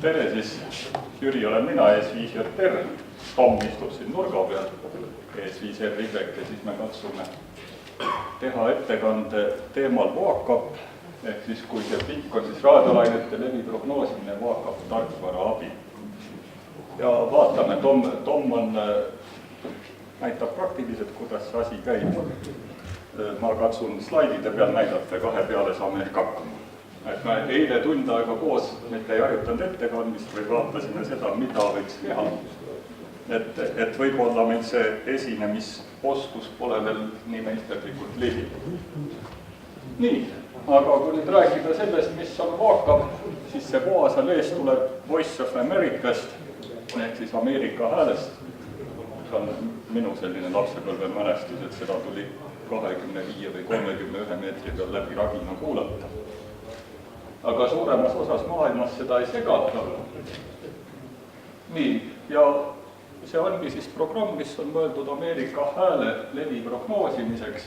tere, siis Jüri olen mina, ees5JR. Tom istub siin nurga peal, ees5R Y, ja siis me katsume teha ettekande teemal vaakap, ehk siis kui see pikk on, siis raadiolainete levi prognoosimine vaakap tarkvara abi. Ja vaatame, Tom näitab praktiliselt, kuidas see asi käib. Ma katsun slaidide peal näidata, kahe peale saame ehk hakkama. Et me eile tund aega koos mitte ei harjutanud ettekandmist, või vaatasime seda, mida võiks teha. Et võib-olla meil see esinemisoskus pole veel nii meisterlikult levinud. Nii, aga kui nüüd rääkida sellest, mis on vaakap, siis see voa seal ees tuleb Voice of Americast, ehk siis Ameerika häälest. See on minu selline lapsepõlve mälestus, et seda tuli 25 või 31 meetri peal läbi ragina kuulata. Aga suuremas osas maailmas seda ei segata. Nii, ja see ongi siis programm, mis on mõeldud Ameerika hääle levi prognoosimiseks.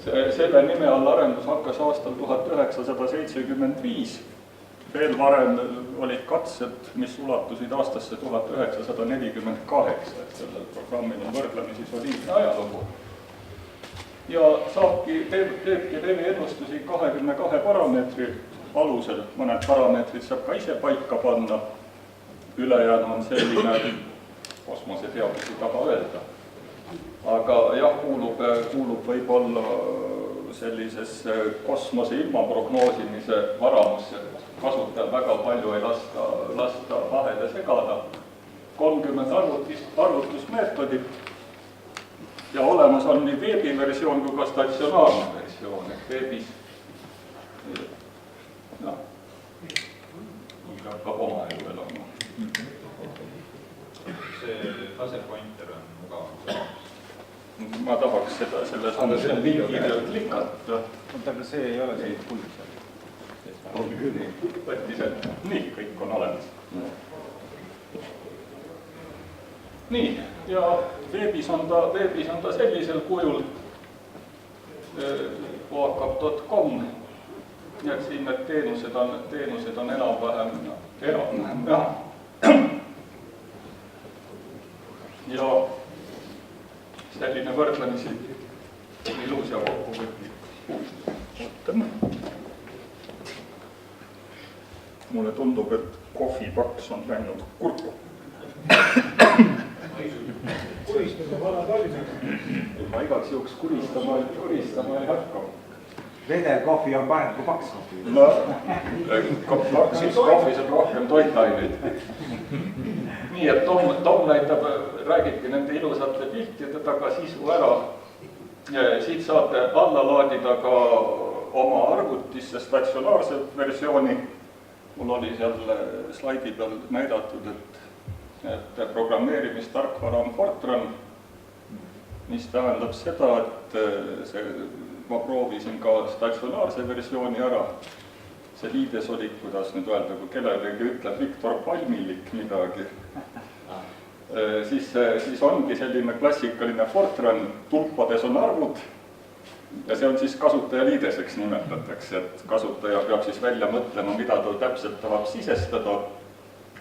Selle nime all arendus hakkas aastal 1975. Veel varem olid katsed, mis ulatusid aastasse 1948, et sellel programmil on võrdlemisi soliidne ajalugu. Ja teebki levi ennustusi 22 parameetri alusel, mõned parameetrid saab ka ise paika panna, ülejäänu on selline kosmoseteadusi taga öelda. Aga jah, kuulub võib-olla sellisesse kosmose ilma prognoosimise varamusse, kasutajal väga palju ei lasta vahele segada. 30 arvutusmeetodit ja olemas on nii veebiversioon kui ka statsionaarne versioon, et veebis hakkab oma elu elama. See laserpointer on mugav. Ma tahaks selle lingi klikata. Aga see ei ole see pulk seal. Nii, kõik on olemas. Nii, ja veebis on ta sellisel kujul vaakap.com. Ja siin need teenused on enam-vähem ja selline võrdlemisi ilus ja kokkuvõtlik. Ootame. Mulle tundub, et kohvipaks on läinud kurku. Kuristama vana Tallinna. Ma igaks juhuks kuristama ei hakka. Vedel kohvi on parem kui paks kohvi. No, kohvis on rohkem toitaineid. Nii, et Tom räägibki nende ilusate piltide taga sisu ära. Siit saate alla laadida ka oma arvutisse statsionaarse versiooni. Mul oli seal slaidi peal näidatud, et programmeerimistarkvara on Fortran, mis tähendab seda, et ma proovisin ka statsionaarse versiooni ära. See liides oli, kuidas nüüd öelda, kui kellelegi ütleb Viktor Palmilik midagi. Siis ongi selline klassikaline Fortran, tulpades on arvud ja see on siis kasutajaliideseks nimetatakse, et kasutaja peab siis välja mõtlema, mida ta täpselt tahab sisestada.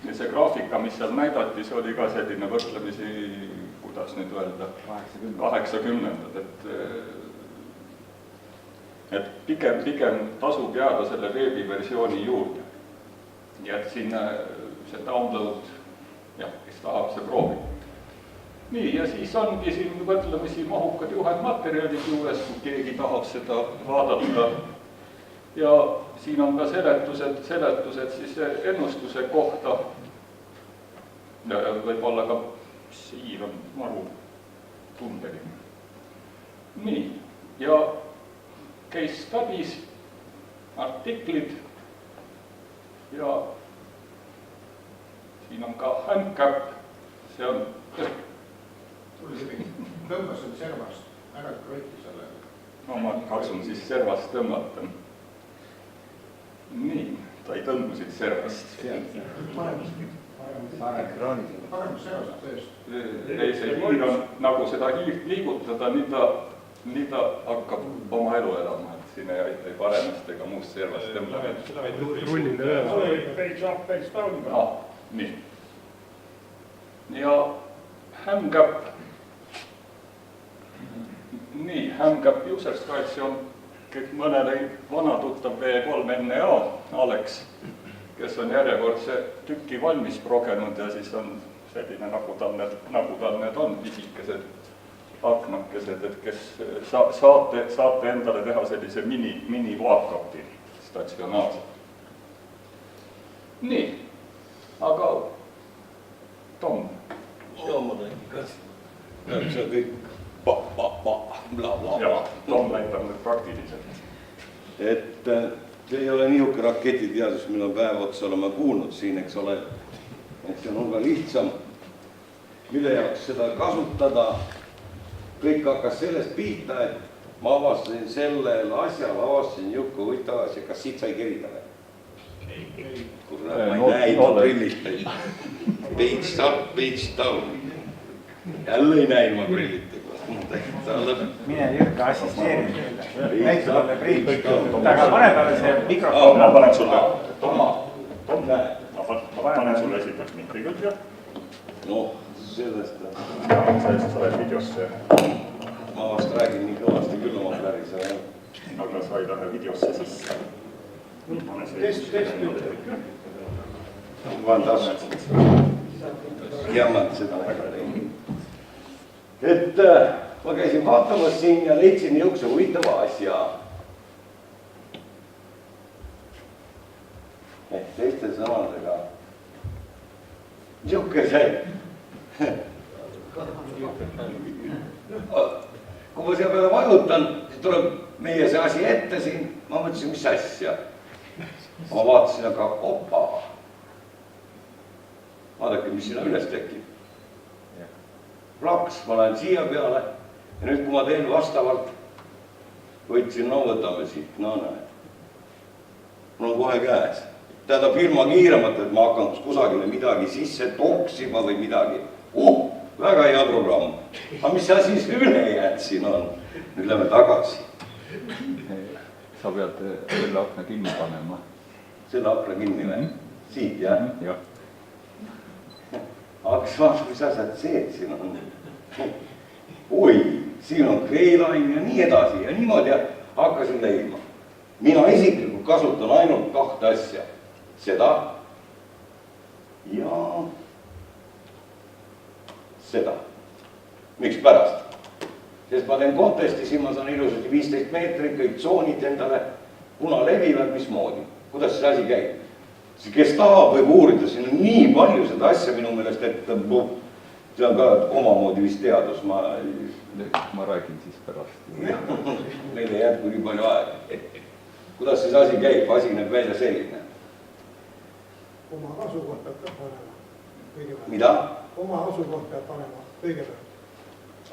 Ja see graafika, mis seal näidati, see oli ka selline võrdlemisi, kuidas nüüd öelda, 80-ndad, et pigem tasub jääda selle veebiversiooni juurde. Ja et siin see download, kes tahab, see proovib. Nii, ja siis ongi siin võrdlemisi mahukad juhendmaterjalid juures, kui keegi tahab seda vaadata. Ja siin on ka seletused siis ennustuse kohta. Võib-olla ka siir on maru tundeline. Nii, ja case studies, artiklid ja siin on ka handcap, see on Tõmbasin servast, ära krõiti selle. No ma katsun siis servast tõmmata. Nii, ta ei tõmbusid servast. Parem servast tõest. Ei, see hiir on, nagu seda hiirt liigutada, nii ta hakkab oma elu elama. sinna ei paremast ega muust servast tõmbame. Seda võid Rullile üle. Page up, page down. Nii. Ja HAMGAP. Nii, HAMGAP users guide'i on mõnele vana tuttav V3NA, Alex, kes on järjekordse tüki valmis progenud ja siis on selline, nagu tal need on, pisikesed aknakesed, et kes saate endale teha sellise mini vaakapi statsionaarselt. Nii, aga Tom. Ma räägin ka siin. See on kõik bla-bla-bla. Tom näitab nüüd praktiliselt. Et see ei ole niisugune raketiteadus, mille päev otsa oleme kuulnud siin, eks ole. Et see on hulga lihtsam, mille jaoks seda kasutada. Kõik hakkas sellest pihta, et ma avastasin sellel asjal, avastasin niisugune huvitav asja. Kas siit sai kerida või? Ma ei näe ilma prillita. Page up, page down. Jälle ei näe ilma prillita. Mine Jürka assisteeri. Näita talle prill. Aga pane talle see mikrofon. Ma panen sulle, Tom, ma panen sulle esiteks mitte küll. No, sellest. Sa oled videosse. Ma vast räägin nii kõvasti küll oma päris. Aga sa ei lähe videosse sisse. Test nüüd. Ma olen taas jammanud seda väga teinud. Et ma käisin vaatamas siin ja leidsin niisuguse huvitava asja. Et teiste sõnadega niisuguse kui ma siia peale vajutan, siis tuleb meie see asi ette siin. Ma mõtlesin, mis asja. Ma vaatasin, aga opa. Vaadake, mis sinna üles tekib. Plaks, ma lähen siia peale ja nüüd, kui ma teen vastavalt, võtsin, no võtame siit, no näed. Mul on kohe käes. Tähendab ilma kiiremat, et ma hakkan kusagile midagi sisse toksima või midagi. Väga hea programm. Aga mis asi see ülejääd siin on? Nüüd lähme tagasi. Sa pead selle akna kinni panema. Selle akna kinni või? Siit, jah? Jah. Aga vaata, mis asjad see siin on. Oi, siin on kreilain ja nii edasi ja niimoodi hakkasin leidma. Mina isiklikult kasutan ainult kahte asja. Seda ja seda. Miks pärast? Sest ma teen kontesti, siin ma saan ilusasti 15 meetrit, kõik tsoonid endale, kuna levivad, mismoodi. Kuidas see asi käib? Kes tahab võib uurida, siin on nii palju seda asja minu meelest, et see on ka omamoodi vist teadus. Ma räägin siis pärast. Meil ei jätku nii palju aega. Kuidas see asi käib? Asi näeb välja selline. Oma asukoht peab ka panema kõigepealt. Mida? Oma asukoht peab panema kõigepealt.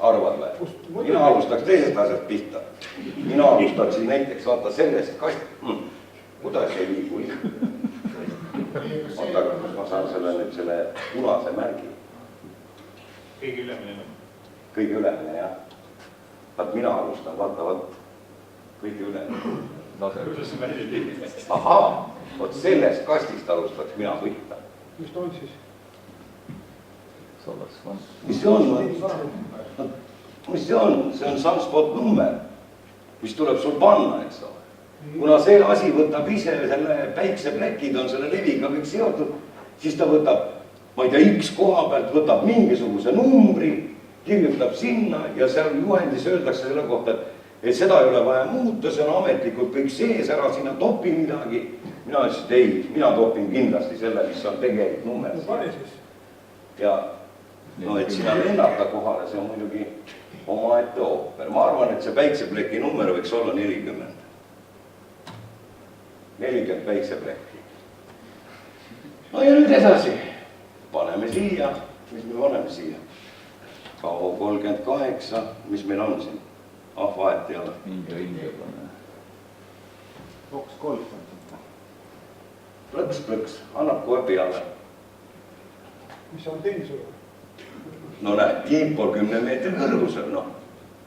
Arvad või? Mina alustaks teisest asjast pihta. Mina alustaksin näiteks vaata sellest kast. Kuidas ei liigu liigu? Vaata, kus ma saan selle punase märgi. Kõige ülemine. Kõige ülemine, jah. Vaat mina alustan, vaata. Kõige ülemine. Kuidas see välja liigu? Ahaa, vot sellest kastist alustaks mina võtta. Mis ta on siis? Mis see on? Mis see on? See on sunspot number, mis tuleb sul panna, eks ole. Kuna see asi võtab ise selle päikseplekid on selle leviga kõik seotud, siis ta võtab, ma ei tea, X koha pealt võtab mingisuguse numbri, kirjutab sinna ja seal juhendis öeldakse selle kohta, et seda ei ole vaja muuta, see on ametlikult kõik sees, ära sinna topi midagi. Mina ütlesin, et ei, mina topin kindlasti selle, mis on tegelikult number. Pane siis. Ja no, et sinna lennata kohale, see on muidugi omaette ooper. Ma arvan, et see päiksepleki number võiks olla 40. 40 päikseplekki. No ja nüüd edasi. Paneme siia. Mis me paneme siia? KO38. Mis meil on siin? Vahet ei ole. India pane. Boks 3. Plõks. Annab kohe peale. Mis on teinud sulle? No näed, kiipor 10 meetri kõrgusel, noh.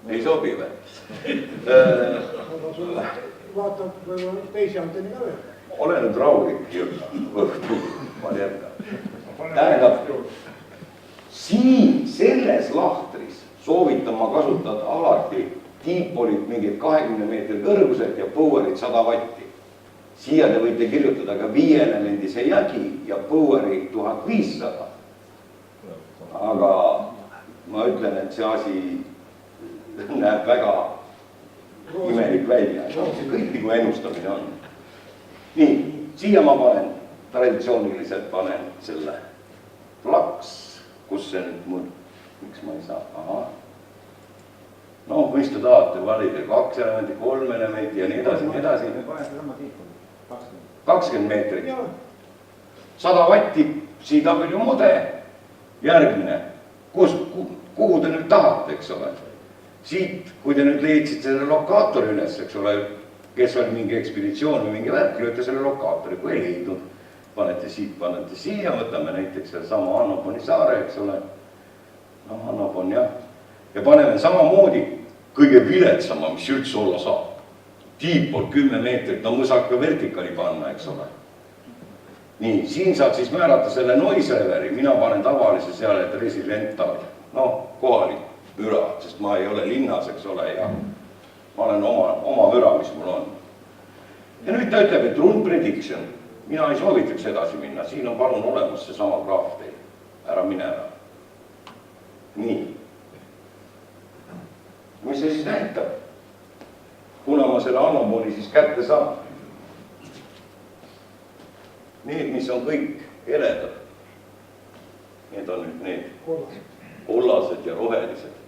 Ei sobi või? vaatab võib-olla teisi antenne ka veel. ole nüüd rahulik, ma jätkan. Tähendab, siin selles lahtris soovitan ma kasutada alati tiipolit mingid 20 meetri kõrguselt ja powerit 100 vatti. Siia te võite kirjutada ka 5 elemendise jägi ja poweri 1500. Aga ma ütlen, et see asi näeb väga imelik välja. See kõik nagu ennustamine on. Nii, siia ma panen, traditsiooniliselt panen selle plaks, kus see nüüd mul, miks ma ei saa, aha. No, mis te tahate valida, 2 elementi, 3 elementi ja nii edasi, nii edasi. 20 meetrit. 100 vatti, siidab ju mode. Järgmine, kuhu te nüüd tahate, eks ole. Siit, kui te nüüd leidsid selle lokaatori üles, eks ole, kes on mingi ekspeditsioon või mingi värk, lööte selle lokaatori, kui ei leidnud, panete siia, võtame näiteks sama Annoponi saare, eks ole. No, Annopon, jah. Ja paneme samamoodi kõige viletsama, mis üldse olla saab. Tiipol 10 meetrit, no mõsak ka vertikali panna, eks ole. Nii, siin saad siis määrata selle noise leveli, mina panen tavalise seal, et residentaal, no kohalik müra, sest ma ei ole linnas, eks ole, ja ma olen oma müra, mis mul on. Ja nüüd ta ütleb, et run prediction, mina ei soovitaks edasi minna, siin on palun olemas see sama graaf teil, ära mine ära. Nii. Mis see siis näitab? Kuna ma selle Annoponi siis kätte saan. Need, mis on kõik heledad, need on nüüd need kollased ja rohelised.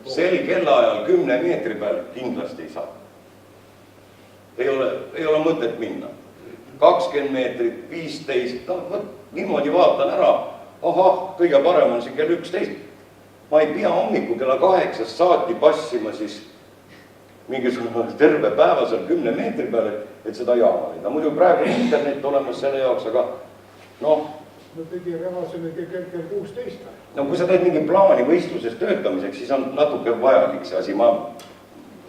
Sel kellaajal 10 meetri peal kindlasti ei saa. Ei ole mõtet minna. 20 meetrit, 15, niimoodi vaatan ära, ahah, kõige parem on siin kell 11. Ma ei pea hommiku kella 8 saati passima siis mingisugune terve päeva seal 10 meetri peale, et seda jaama leida. Muidu praegu on internet olemas selle jaoks, aga noh. No tegi reaalsele kell 16. No kui sa teed mingi plaani võistluses töötamiseks, siis on natuke vajalik see asi. Ma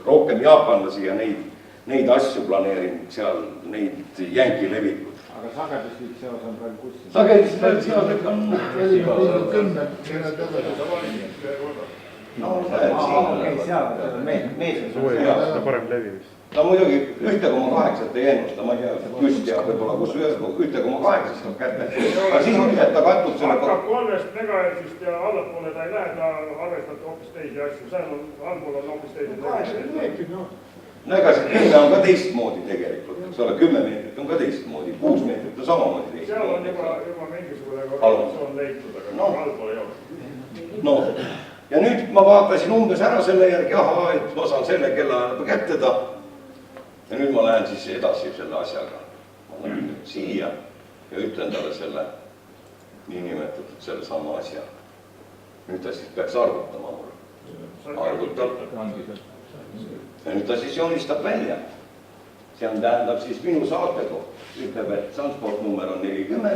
rohkem jaapanlasi ja neid asju planeerin seal, neid jänki levikud. Aga sageduslik seos on praegu kus? Sageduslik seos on... No, okei, seal mees on parem levi vist. No muidugi 1,8 ei ennusta, ma ei tea, just ja võib-olla kus 1,8 saab kätte. Aga siis on, et ta kattub selle... Hakkab 3 megahertsist ja allapoole ta ei lähe, ta arvestab hoopis teisi asju. Seal on, allpool on hoopis teisi. 80 meetrit, noh. No ega see 10 on ka teistmoodi tegelikult, eks ole, 10 meetrit on ka teistmoodi, 6 meetrit on samamoodi teistmoodi. Seal on juba mingisugune korrelatsioon leitud, aga allpool ei ole. No, ja nüüd ma vaatasin umbes ära selle järgi, aha, et ma saan selle kella kätte ta. Ja nüüd ma lähen siis edasi selle asjaga. Ma lähen nüüd siia ja ütlen talle selle niinimetatud selle sama asja. Nüüd ta siis peaks arvutama mul. Arvutab. Ja nüüd ta siis joonistab välja. See on tähendab siis minu saatekoht. Ütleb, et transport number on 40.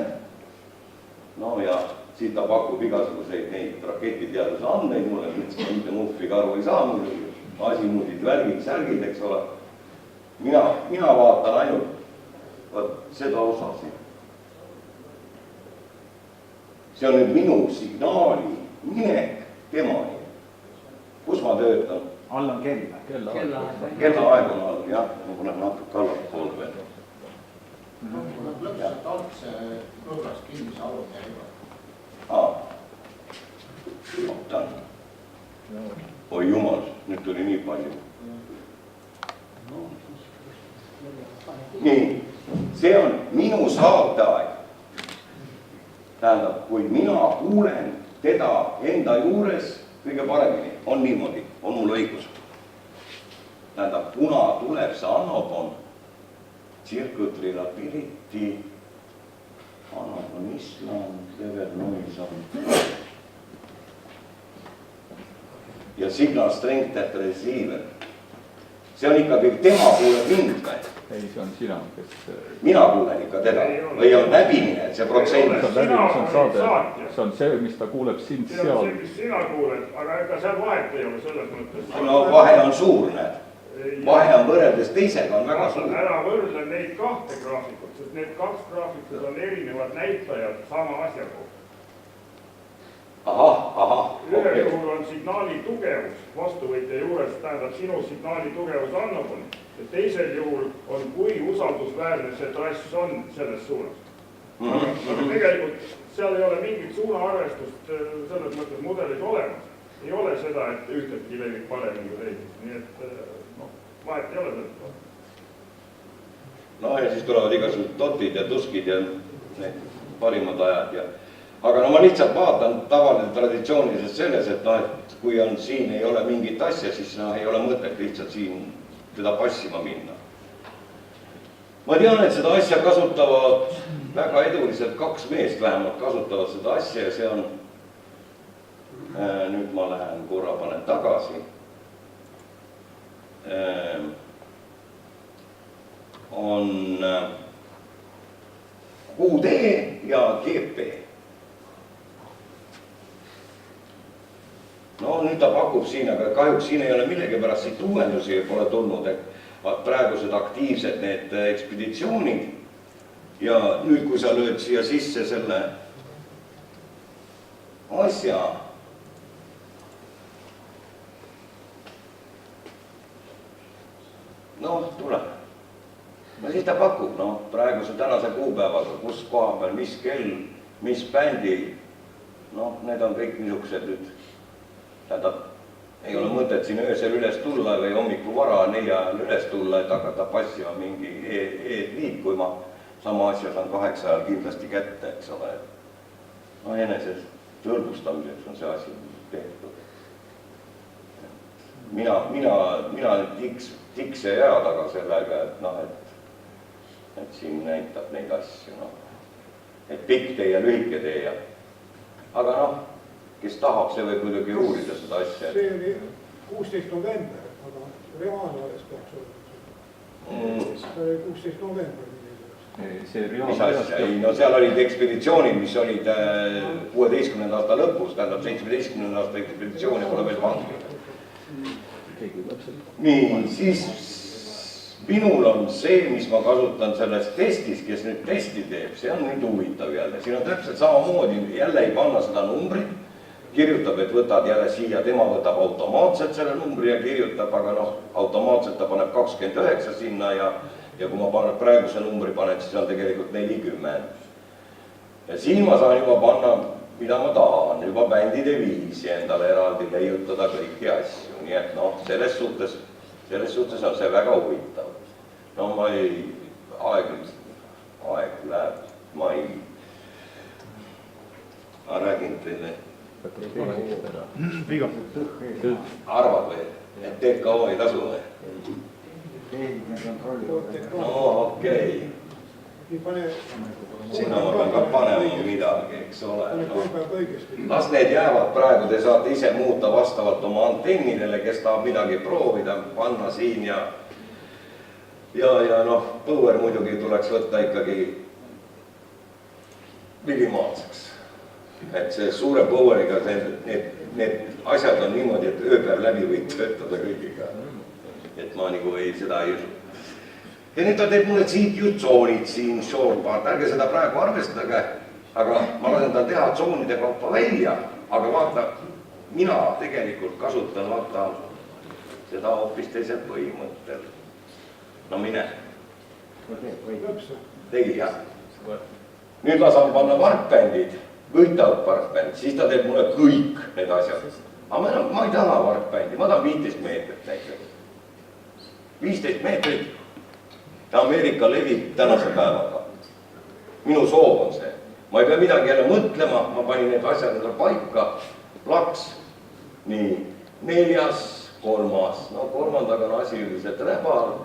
No ja siit ta pakub igasuguseid neid raketiteaduse andmeid mulle, mitte muffiga aru ei saa muidugi. Asimudid, värgid, särgid, eks ole. Mina vaatan ainult seda osa siin. See on nüüd minu signaali minek temani. Kus ma töötan? All on kell. Kellaaeg on all, jah. Ma panen natuke allapoole veel. Lõpselt altse kõrvas kinni see arvuti ei ole. Ootan. Oi jumal, nüüd tuli nii palju. Nii, see on minu saateaeg. Tähendab, kui mina kuulen teda enda juures kõige paremini, on niimoodi, on mul õigus. Tähendab, kuna tuleb see Annopon, Circuit Reliability, Annopon Island, Level Noise on ja Signal Strength at Receiver. See on ikka kõik tema kuuleb mind või? Ei, see on sina, kes... Mina kuulen ikka teda või on läbimine, see protsent? See on see, mis ta kuuleb sind seal. See on see, mis sina kuuled, aga ega seal vahet ei ole selles mõttes. No vahe on suur, näed. vahe on võrreldes teisega on väga suur. ära võrdle neid kahte graafikut, sest need kaks graafikut on erinevad näitajad sama asja kohta. Ühel juhul on signaali tugevus vastuvõtja juures, tähendab sinu signaali tugevus annapuni, ja teisel juhul on, kui usaldusväärne see trass on selles suunas. Aga tegelikult seal ei ole mingit suunaarvestust selles mõttes mudelis olemas. Ei ole seda, et ühtedki levib paremini kui teisest, nii et vahet ei ole sellest. No ja siis tulevad igasugused dotid ja tuskid ja need parimad ajad ja aga no ma lihtsalt vaatan tavaliselt traditsiooniliselt selles, et noh, et kui on siin ei ole mingit asja, siis ei ole mõtet lihtsalt siin teda passima minna. Ma tean, et seda asja kasutavad väga eduliselt 2 meest vähemalt kasutavad seda asja ja see on, nüüd ma lähen korra panen tagasi, on QD ja GP. No nüüd ta pakub siin, aga kahjuks siin ei ole millegipärast siit uuendusi pole tulnud, et praegused aktiivsed need ekspeditsioonid ja nüüd, kui sa lööd siia sisse selle asja, noh, tuleb. No siis ta pakub, noh, praeguse tänase kuupäevaga, kus koha peal, mis kell, mis bändi, noh, need on kõik niisugused nüüd, tähendab, ei ole mõtet siin öösel üles tulla või hommiku vara 4 ajal üles tulla, et hakata passima mingi e-liit, kui ma sama asja saan 8 ajal kindlasti kätte, eks ole. No enesest tõlbustamiseks on see asi tehtud. Mina nüüd tiks ei jää taga sellega, et noh, et siin näitab neid asju, noh. Et pikk tee ja lühike tee ja. Aga noh, kes tahab, see võib muidugi uurida seda asja. See oli 16 november, aga reaalajast peaks olema. See oli 16 november. Mis asja? Ei, no seal olid ekspeditsioonid, mis olid 16. aasta lõpus, tähendab 17. aasta ekspeditsiooni pole veel pandud. Nii, siis minul on see, mis ma kasutan selles testis, kes nüüd testi teeb, see on nüüd huvitav jälle. Siin on täpselt samamoodi, jälle ei panna seda numbrit, kirjutab, et võtad jälle siia, tema võtab automaatselt selle numbri ja kirjutab, aga noh, automaatselt ta paneb 29 sinna ja kui ma praeguse numbri panen, siis on tegelikult 40. Ja siin ma saan juba panna, mida ma tahan, juba bändide viisi endale eraldi leiutada kõiki asju. Nii et noh, selles suhtes on see väga huvitav. No ma ei, aeg läheb, ma räägin teile. Arvad või, et TKO ei tasu või? No okei. Sinna ma pean ka panema midagi, eks ole. Las need jäävad praegu, te saate ise muuta vastavalt oma antennidele, kes tahab midagi proovida, panna siin ja noh, power muidugi tuleks võtta ikkagi minimaalseks. Et see suure poweriga need asjad on niimoodi, et ööpäev läbi võib töötada kõigiga. Et ma nagu seda ei usu. Ja nüüd ta teeb mulle CQ-tsoonid siin, shortpart, ärge seda praegu arvestage, aga ma lasen tal teha tsoonide kaupa välja, aga vaata, mina tegelikult kasutan vaata seda hoopis teisel põhimõttel. No mine. Tegi, jah. Nüüd ma saan panna varkbändid, võitavad varkbänd, siis ta teeb mulle kõik need asjad. Aga ma ei taha varkbändi, ma tahan 15 meetrit näiteks. 15 meetrit. Ameerika levib tänase päevaga. Minu soov on see. Ma ei pea midagi jälle mõtlema, ma panin need asjad endale paika, plaks, nii, 4., 3., no 3. on asi üldiselt räbal,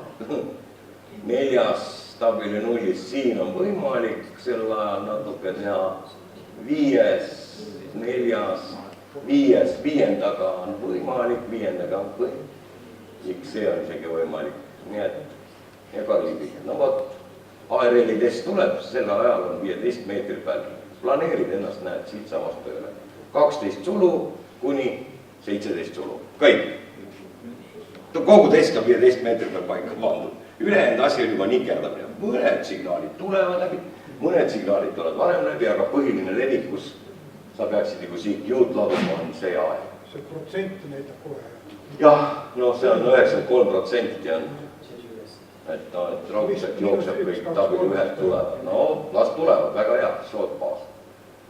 4. stabili 0, siin on võimalik sel ajal natuke teha, 5., 4., 5. on võimalik, 5. on kõik, see on isegi võimalik, nii et ja Kariibi. No vot, ARL-i test tuleb, selle ajal on 15 meetri peal. Planeerid ennast, näed, siit samast tööle. 12 sulu kuni 17 sulu. Kõik. kogu test on 15 meetri peal paika pandud. Ülejäänud asi on juba nikerdamine. Mõned signaalid tulevad läbi, mõned signaalid tulevad varem läbi, aga põhiline levik, kus sa peaksid nagu siit jõud laduma, on see aeg. See protsent näitab kohe. Jah, no see on 93% on. Et raudselt jookseb kõik W1 tulevad. No las tulevad, väga hea, shortpass.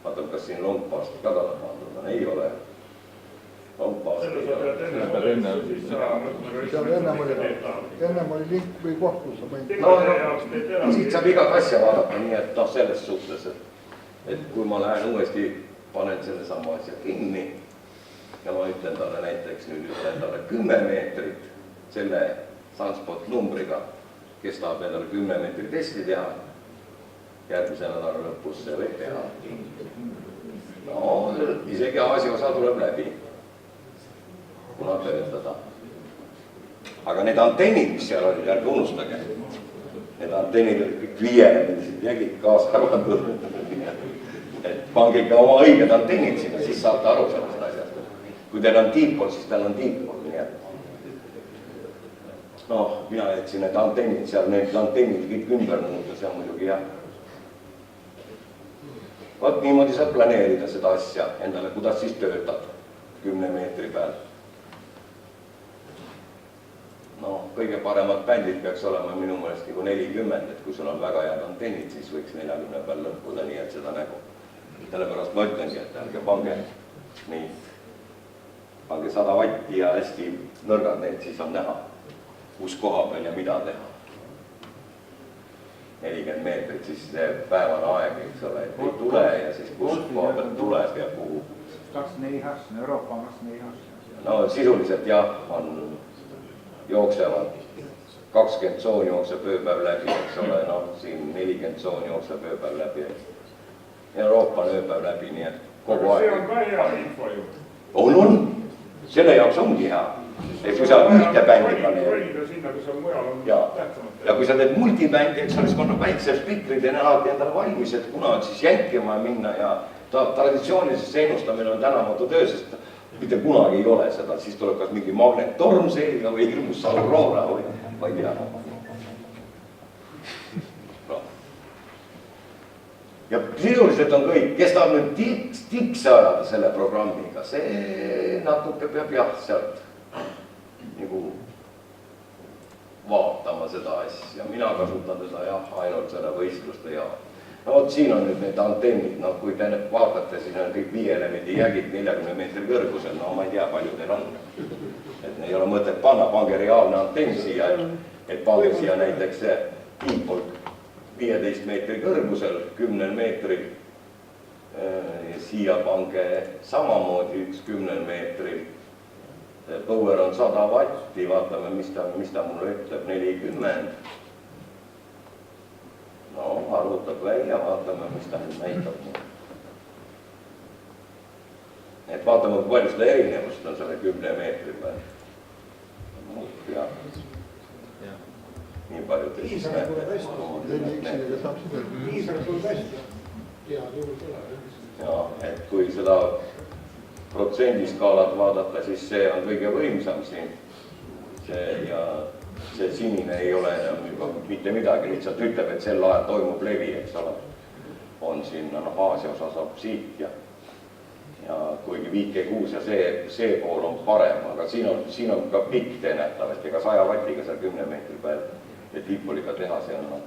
Vaatame, kas siin longpassi ka talle pandud on, ei ole. Longpassi ei ole. seal ennem oli link või koht, kus sa võid. No, siit saab iga asja vaadata, nii et noh, selles suhtes, et kui ma lähen uuesti, panen selle sama asja kinni ja ma ütlen talle näiteks nüüd ütlen talle 10 meetrit selle Sunspot numbriga, kes tahab endale 10 meetri testi teha, järgmise nädala lõpus see võib teha. No, isegi Aasia osa tuleb läbi, kuna töötada. Aga need antennid, mis seal olid, ärge unustage, need antennid olid kõik viiele, millised jägid kaasa arvatud. Et pange ikka oma õiged antennid sinna, siis saate aru sellest asjast. Kui teil on tiipol, siis teil on tiipol, nii et. Noh, mina jätsin need antennid seal, need antennid kõik ümber muuta, see on muidugi jah. Vaat niimoodi saab planeerida seda asja endale, kuidas siis töötab 10 meetri peal. No, kõige paremad bändid peaks olema minu mõelest nagu 40, et kui sul on väga head antennid, siis võiks 40 peal lõhkuda nii, et seda nägu. Sellepärast ma ütlengi, et ärge pange nii, pange 100 vatti ja hästi nõrgad need, siis on näha, kus koha peal ja mida teha. 40 meetrit, siis see päevane aeg, eks ole, et ei tule ja siis kus koha peal tuleb ja kuhu. 24 aastane, Euroopa on 24 aastane. No sisuliselt jah, on jooksevad, 20 tsooni jookseb ööpäev läbi, eks ole, noh, siin 40 tsooni jookseb ööpäev läbi. Euroopa on ööpäev läbi, nii et kogu aeg. See on ka hea info ju. On, selle jaoks ongi hea. Et kui sa ühte bändi planeerid. Ja kui sa teed multibändi, eks ole, siis on väikse spikrid ja alati endale valmis, et kuna on siis jänkima minna ja traditsioonilises ennustamine on tänamatu töö, sest mitte kunagi ei ole seda, siis tuleb kas mingi magnettorm selga või hirmus aurora või ma ei tea. No. Ja sisuliselt on kõik, kes tahab nüüd tikse ajada selle programmiga, see natuke peab jah sealt nagu vaatama seda asja. Mina kasutan teda jah ainult selle võistluste jaoks. No vot siin on nüüd need antennid, no kui te vaatate, siin on kõik 5 elemendi jägid 40 meetri kõrgusel, no ma ei tea, palju teil on. Et ei ole mõtet panna, pange reaalne antenn siia, et pange siia näiteks see tiipol 15 meetri kõrgusel, 10 meetril. Ja siia pange samamoodi üks 10 meetril. Power on 100 vatti, vaatame, mis ta mulle ütleb, 40. No, arvutab välja, vaatame, mis ta nüüd näitab. Et vaatame, kui palju seda erinevust on selle 10 meetri peal. Ja. Nii palju tõsist näete. Ja, et kui seda protsendiskaalat vaadata, siis see on kõige võimsam siin. Ja see sinine ei ole enam juba mitte midagi, lihtsalt ütleb, et sel ajal toimub levi, eks ole. On siin, no Aasia osa saab siit ja kuigi 5G6 ja see pool on parem, aga siin on ka pikk teenetav, et ega 100 vatiga seal 10 meetri peal ja tiipoliga teha, see on,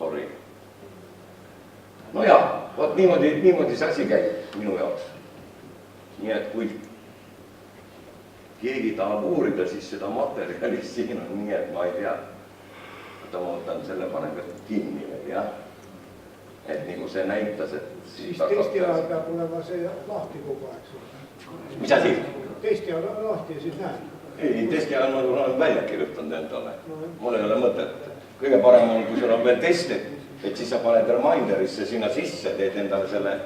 sorry. No jah, vot niimoodi see asi käib minu jaoks. Nii et kui keegi tahab uurida, siis seda materjalist siin on nii, et ma ei tea. Ma võtan selle panen ka kinni veel, jah. Et nagu see näitas, et... Siis testi ajal peab olema see lahti kogu aeg. Mis asi? Testi ajal lahti ja siis näed. Ei, testi ajal ma olen välja kirjutanud endale. Mul ei ole mõtet. Kõige parem on, kui sul on veel testi, et siis sa paned reminderisse sinna sisse, teed endale selle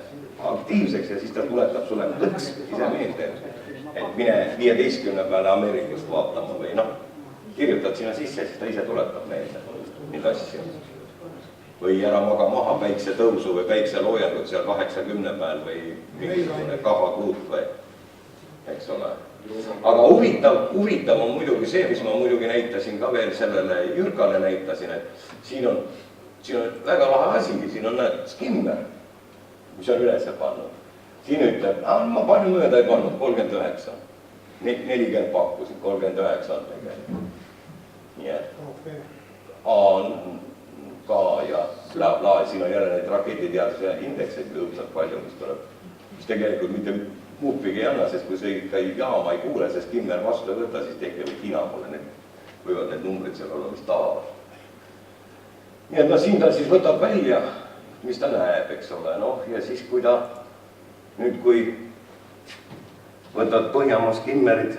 aktiivseks ja siis ta tuletab sulle lõks ise meelde. Et mine 15 peale Ameerikast vaatama või noh, kirjutad sinna sisse, siis ta ise tuletab meelde neid asju. Või ära maga maha päikse tõusu või päikse loojangut seal 80 peal või mingisugune kahakuut või, eks ole. aga huvitav on muidugi see, mis ma muidugi näitasin ka veel sellele Jürkale näitasin, et siin on väga lahe asi, siin on näed skimmer, mis on üles pannud. Siin ütleb, ma palju mööda ei pannud, 39. 40 pakkusid, 39 on tegelikult. Nii et A on ka ja siin on jälle neid raketiteaduse indekseid õudselt palju, mis tegelikult mitte muupigi ei anna, sest kui see ikka jaama ei kuule, sest skimmer vastu ei võta, siis tehke või kina pole, võivad need numbrid seal olla, mis tahavad. Nii et siin ta siis võtab välja, mis ta näeb, eks ole, ja siis kui ta kui võtad Põhjamaa skimmerid,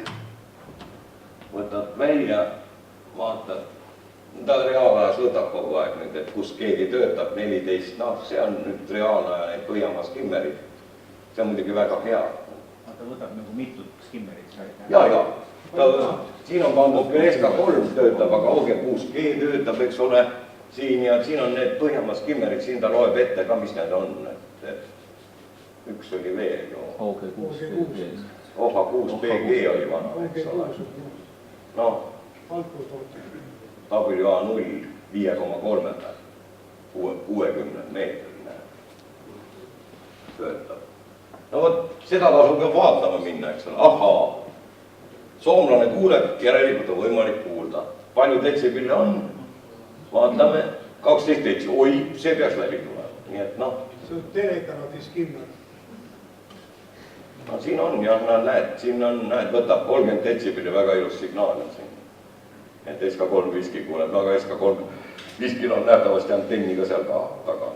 võtad välja, vaatad, ta reaalajas võtab kogu aeg nüüd, et kus keegi töötab 14, see on nüüd reaalaja need Põhjamaa skimmerid. See on muidugi väga hea. Ta võtab nagu mitut skimmerit. Ja. Siin on pandud SK3 töötab, aga OG6G töötab, eks ole, siin ja siin on need Põhjamaa skimmerid, siin ta loeb ette ka, mis need on. Üks oli veel ju. OH6BG oli vana, eks ole. WA0 5,3 60 meetrine töötab. Vot, seda tasub ka vaatama minna, eks ole. Ahaa, soomlane kuuleb, järelikult on võimalik kuulda. Palju detsibille on? Vaatame, 12 detsi. Oi, see peaks läbi tulema. Nii et see on telekanadi skimmer. Siin on jah, näed, võtab 30 detsibili väga ilus signaal on siin. Et SK3 viski kuuleb, aga SK3 viskil on nähtavasti antenniga seal ka taga.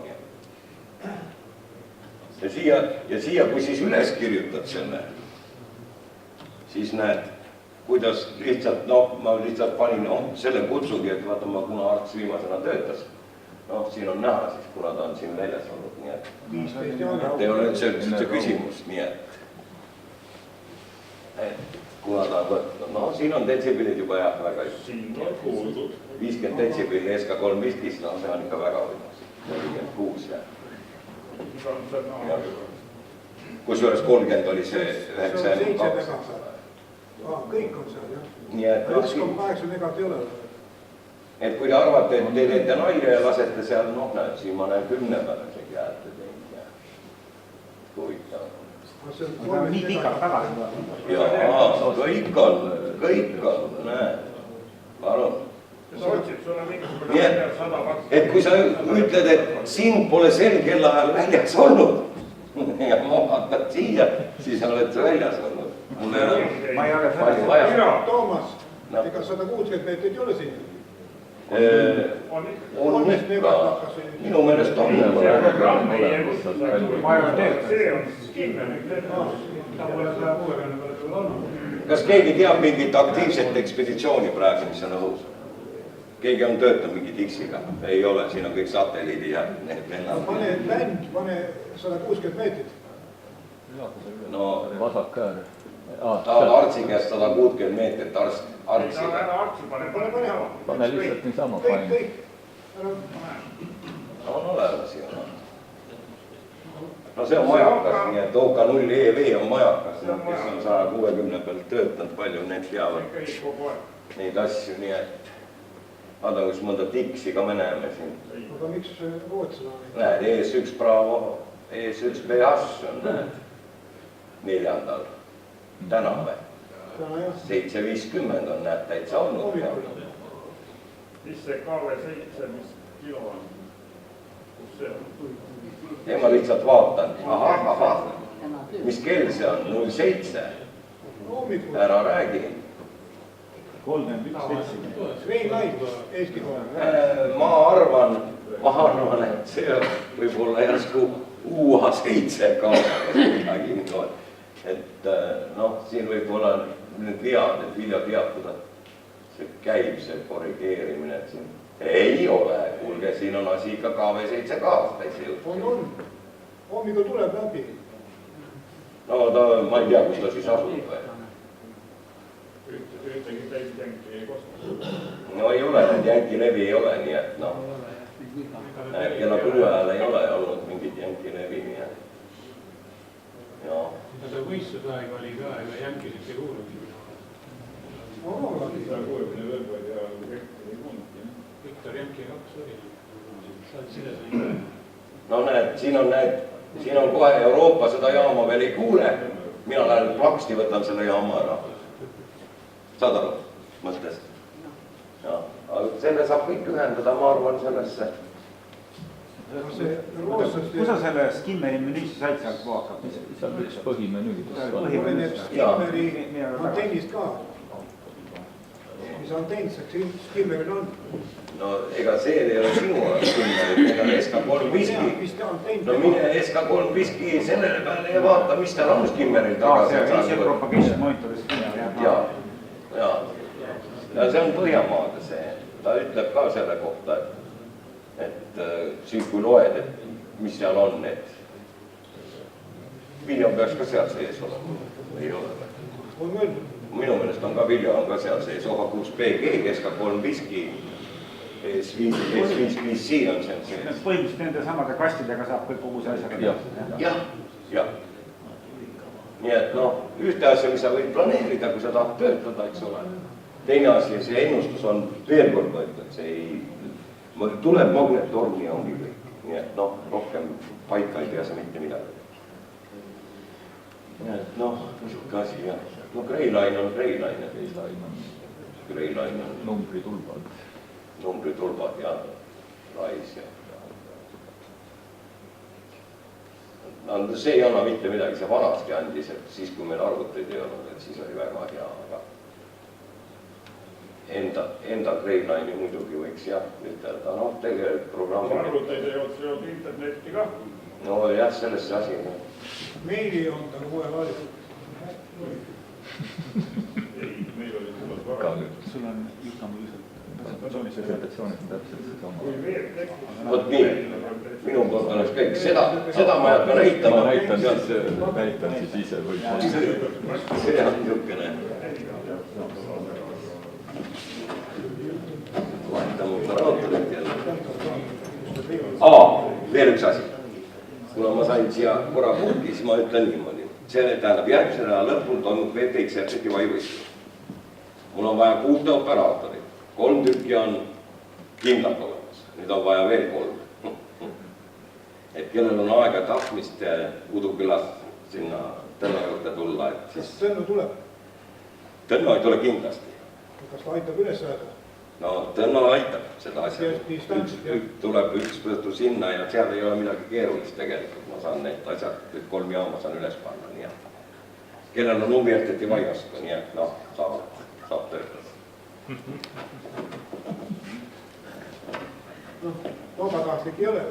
Ja siia, kui siis üles kirjutad selle, siis näed, kuidas lihtsalt, ma lihtsalt panin selle kutsugi, et vaata, kuna Arts viimasena töötas, siin on näha siis, kuna ta on siin väljas olnud, nii et ei ole üldse küsimus, nii et kuna ta on võtnud, siin on detsibilid juba jah, väga just. 50 detsibili SK3 viskis, see on ikka väga võimas, 46 jah. Kusjuures 30 oli see 9,2. Kõik on seal, jah. 1,8 megat ei ole. Et kui te arvate, et te teete naire ja lasete seal, näed, siin ma näen 10 peale isegi jääte teinud. Huvitav. Nii pikalt tagasi. Jaa, kõik on, näed. Palun. Nii et kui sa ütled, et sind pole sel kellaajal väljas olnud ja ma vaatan siia, siis oled sa väljas olnud. Mul ei ole palju vaja. Toomas, ega 160 meetrit ei ole siin? On ikka, minu meelest on. Kas keegi teab mingit aktiivset ekspeditsiooni praegu, mis on õhus? Keegi on töötanud mingi Dixiga? Ei ole, siin on kõik satelliidi ja need lennavad. Pane bänd, pane 160 meetrit. Vasak käär. Tahad Artsi käest 160 meetrit Artsiga. Pane lihtsalt niisama. Kõik. On olemas ju. No see on majakas, nii et OK0EV on majakas, kes on 160 pealt töötanud, palju need teavad neid asju, nii et vaata, kus mõnda Dixi ka me näeme siin. Aga miks Rootsila? Näed, ES1 Bravo, ES1 BH on, näed, 4. täna või? 7.50 on, näed, täitsa olnud. Mis see KV7, mis kilo on? Kus see on? Ja ma lihtsalt vaatan, ahah, mis kell see on, 07. Ära räägi. 31 detsibili. Rein Laid, Eesti kohe. Ma arvan, et see võib olla järsku UA7 midagi niimoodi. Et siin võib olla need vead, et vilja teatada. See käib, see korrigeerimine, et siin ei ole, kuulge, siin on asi ikka KV7 kaastais jõud. On. Hommikul tuleb läbi. No ma ei tea, kus ta siis asub või? Ühtegi teist jänki ei kosta. No ei ole, need jänkilevi ei ole, nii et kella 6 ajal ei ole olnud mingit jänkilevi, nii et ja see võistlusaeg oli ka, ega jänkisid ei kuulnud. Viktor Jänki 2 oli. no näed, siin on kohe Euroopa seda jaama veel ei kuule. Mina lähen plaksti, võtan selle jaama ära. Saad aru mõttest? Ja, selle saab kõik ühendada, ma arvan, sellesse. Kus sa selle Skimmeri menüüsse said sealt vaakab? seal üks põhimenüü. Skimmeri antennist ka. Mis antenn Skimmeril on? No ega see ei ole sinu Skimmeri, ega SK3 viski. No mine SK3 viski sellele peale ja vaata, mis tal on Skimmeril taga. See propagation monitoris Skimmeri. Ja see on Põhjamaade see. Ta ütleb ka selle kohta, et siin kui loed, et mis seal on, et Vilja peaks ka seal sees olema. Ei ole või? On küll. Minu meelest on ka Vilja on ka seal sees. OH6PG, SK3 viski, S5C on seal sees. Põhimõtteliselt nende samade kastidega saab kõik kogu see asjaga. Jah. Nii et noh, ühte asja, mis sa võid planeerida, kui sa tahad töötada, eks ole. Teine asi, see ennustus on veel kord võetud, see ei tuleb magnettorm ja ongi kõik. Nii et noh, rohkem paika ei pea sa mitte midagi. Nii et noh, niisugune asi jah. No Greyline on Greyline. Greyline on numbritulbad. Numbritulbad ja rais ja. No see ei anna mitte midagi, see vanasti andis, et siis kui meil arvuteid ei olnud, et siis oli väga hea, aga enda Greyline'i muidugi võiks jah ütelda, noh tegelikult programmi. Arvuteid ei olnud internetti ka. No jah, sellesse asi. Meili ei olnud, aga mujal oli. Ei, meil oli tulnud vara. Sul on Jukka Mulliselt. Presentatsioonid on täpselt seesama. Vot nii, minu poolt oleks kõik. Seda ma ei hakka näitama. Ma näitan siis ise või. See on niisugune. Vahetame operaatorit jälle. Veel üks asi. Kuna ma sain siia korra pulki, siis ma ütlen niimoodi. See tähendab järgmise nädala lõpul toimub VTX sertifikaadi võistlus. Mul on vaja 6 operaatorit. 3 tükki on kindlalt olemas. Nüüd on vaja veel 3. Et kellel on aega tahtmist Udukülast sinna Tõnno juurde tulla, et siis... Kas Tõnno tuleb? Tõnno ei tule kindlasti. Kas ta aitab üles ajada? No Tõnno aitab seda asja. Tuleb üks õhtu sinna ja seal ei ole midagi keerulist tegelikult. Ma saan need asjad, 3 jaama saan üles panna, nii et kellel on huvi, et ei vajastu, nii et noh, saab töötada. No, vabatahtlik ei ole.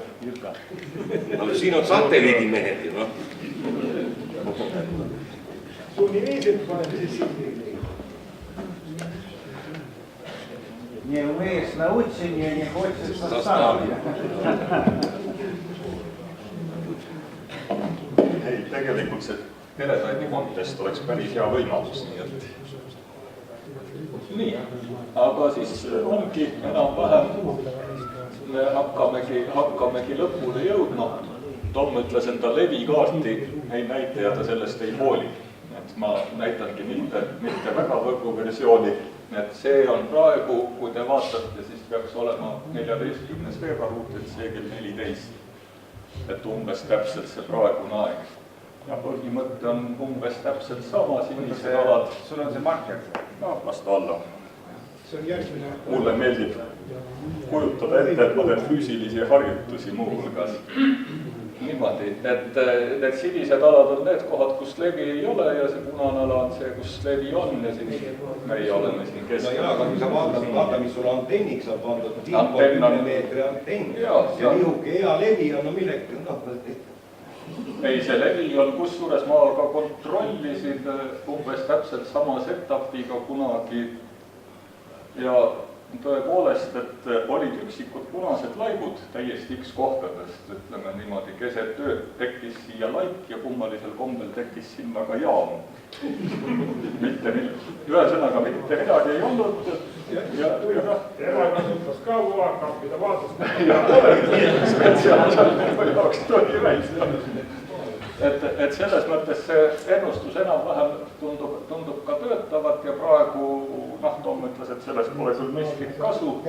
No siin on satelliidimehed ju, noh. Sunniviiselt paneme siis siin. Не умеешь на учение, не хочешь составить. Ei, tegelikult see telesaiti kontest oleks päris hea võimalus, nii et... Nii, aga siis ongi enam-vähem, me hakkamegi lõpule jõudma. Tom ütles, et ta levikaarti ei näita ja ta sellest ei hooli. Et ma näitangi mitte väga võrgu versiooni. Et see on praegu, kui te vaatate, siis peaks olema 14. veebruar UTC kell 14. Et umbes täpselt see praegune aeg. Ja põhimõte on umbes täpselt sama, sinised alad. Sul on see marker? No, vast olla. See on järgmine. Mulle meeldib kujutada ette, et ma teen füüsilisi harjutusi muu hulgas. Niimoodi, et need sinised alad on need kohad, kus levi ei ole ja see punane ala on see, kus levi on ja siis meie oleme siin keskel. No jaa, aga kui sa vaata, mis sul antenniks on pandud, 10 meetri antenn ja nihuke hea levi on, no millegi, Ei, see levi on, kusjuures ma ka kontrollisin umbes täpselt sama setupiga kunagi ja tõepoolest, et olid üksikud punased laigud täiesti X kohtadest, ütleme niimoodi, keset ööd tekkis siia laik ja kummalisel kombel tekkis sinna ka jaam. Ühesõnaga mitte midagi ei olnud. Ema kasutas ka UAKAP-i, ta vaatas. Ja spetsiaalselt jaoks tuli väis. et selles mõttes see ennustus enam-vähem tundub ka töötavat ja praegu noh, Tom ütles, et sellest pole küll miskit kasu,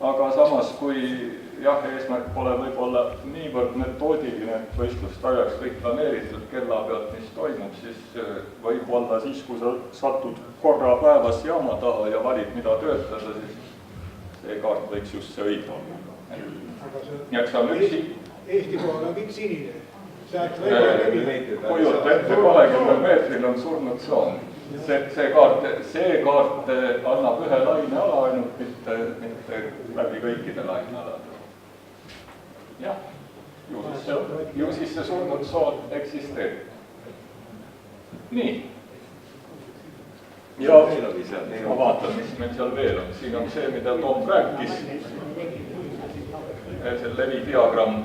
aga samas, kui jah, eesmärk pole võib-olla niivõrd metoodiline, et võistluste ajaks kõik planeeritud kella pealt, mis toimub, siis võib-olla siis, kui sa satud korra päevas jaama taha ja valid, mida töötada, siis see kaart võiks just see õige olla. Ja eks on üksi. Eesti kohal on kõik sinine. Kujuta ette, 20 meetril on surnud tsoon. See kaart annab ühe laine ala ainult, mitte läbi kõikide laine alade. Jah, ju siis see surnud tsoon eksisteerib. Nii. Ja ma vaatan, mis meil seal veel on. Siin on see, mida Tom rääkis. See levidiagramm.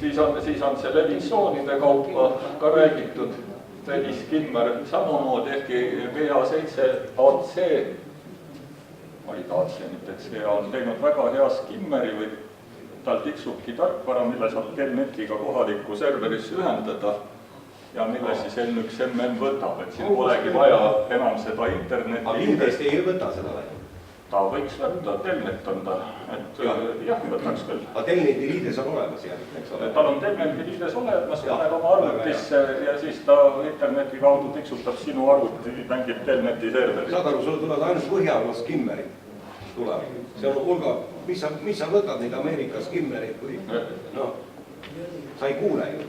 Siis on see levitsoonide kaupa ka räägitud. Tõnis Kimmer samamoodi, ehkki VA7AC, olid AC, mitte see on teinud väga hea skimmeri või tal tiksubki tarkvara, mille saab Kelnetiga kohalikku serverisse ühendada ja mille siis N1MM võtab, et siin polegi vaja enam seda interneti. Aga Lindest ei võta seda või? Ta võiks võtta, Telnet on ta, et jah, võtaks küll. Aga Telneti liides on olemas jah, eks ole? Tal on Telneti liides olemas, paneb oma arvutisse ja siis ta interneti kaudu tiksutab sinu arvuti, mängib Telneti serveris. Saad aru, sul tulevad ainult Põhjala skimmerid tuleb. See on hulga, mis sa võtad neid Ameerika skimmerid või noh, sa ei kuule ju.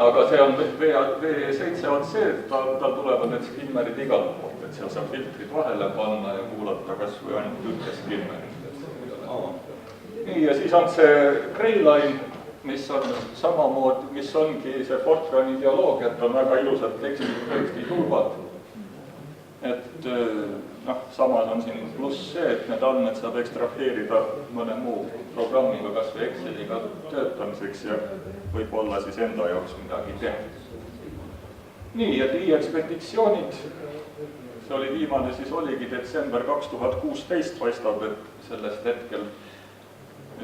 Aga see on V7AC, tal tulevad need skimmerid igalt poolt, et seal saab filtrid vahele panna ja kuulata kas või ainult ühte skimmerit. Nii, ja siis on see Greyline, mis on samamoodi, mis ongi see Fortrani dialoogia, et on väga ilusad tekstitulvad. Et noh, samas on siin pluss see, et need andmed saab ekstraheerida mõne muu programmiga, kas või Exceliga töötamiseks ja võib-olla siis enda jaoks midagi teha. Nii, ja ekspeditsioonid, see oli viimane, siis oligi detsember 2016, paistab, et sellest hetkel.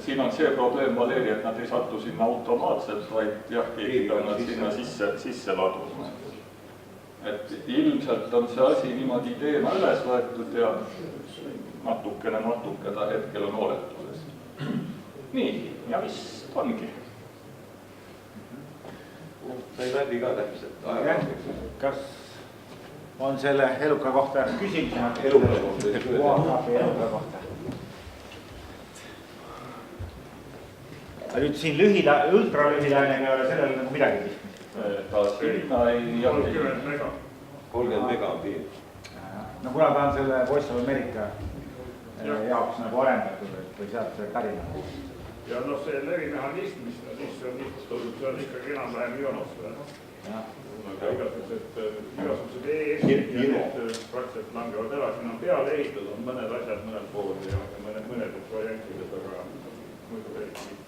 Siin on see probleem, Valeri, et nad ei satu sinna automaatselt, vaid jah, keegi on nad sinna sisse ladunud. Et ilmselt on see asi niimoodi teema üles võetud ja natukene ta hetkel on oletuses. Nii, ja vist ongi. Sai läbi ka täpselt. Kas on selle eluka kohta küsimus? Eluka kohta. Nüüd siin ultralühilainega ei ole sellel nagu midagi pistmist. Ta sinna ei jahi. 30 mega on piir. No kuna ta on selle Voice of America jaoks nagu arendatud või sealt see pärineb. Ja no see levimehhanism, mis ta sisse on istutud, see on ikkagi enam-vähem ionosfäär. Igasugused ES-id ja need praktiliselt langevad ära, siin on peale ehitatud, on mõned asjad mõnel pool ja mõned variantid, aga muidu eriti.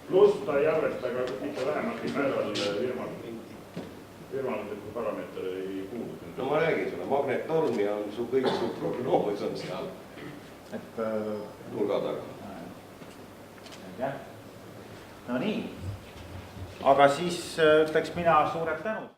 Pluss ta ei arvesta ka mitte vähemalgi määral virmalandliku parameeter ei puudu. No ma räägin sulle, magnetnorm ja su kõik su prognoos on seal nurga taga. Jah, no nii. Aga siis ütleks mina suured tänud.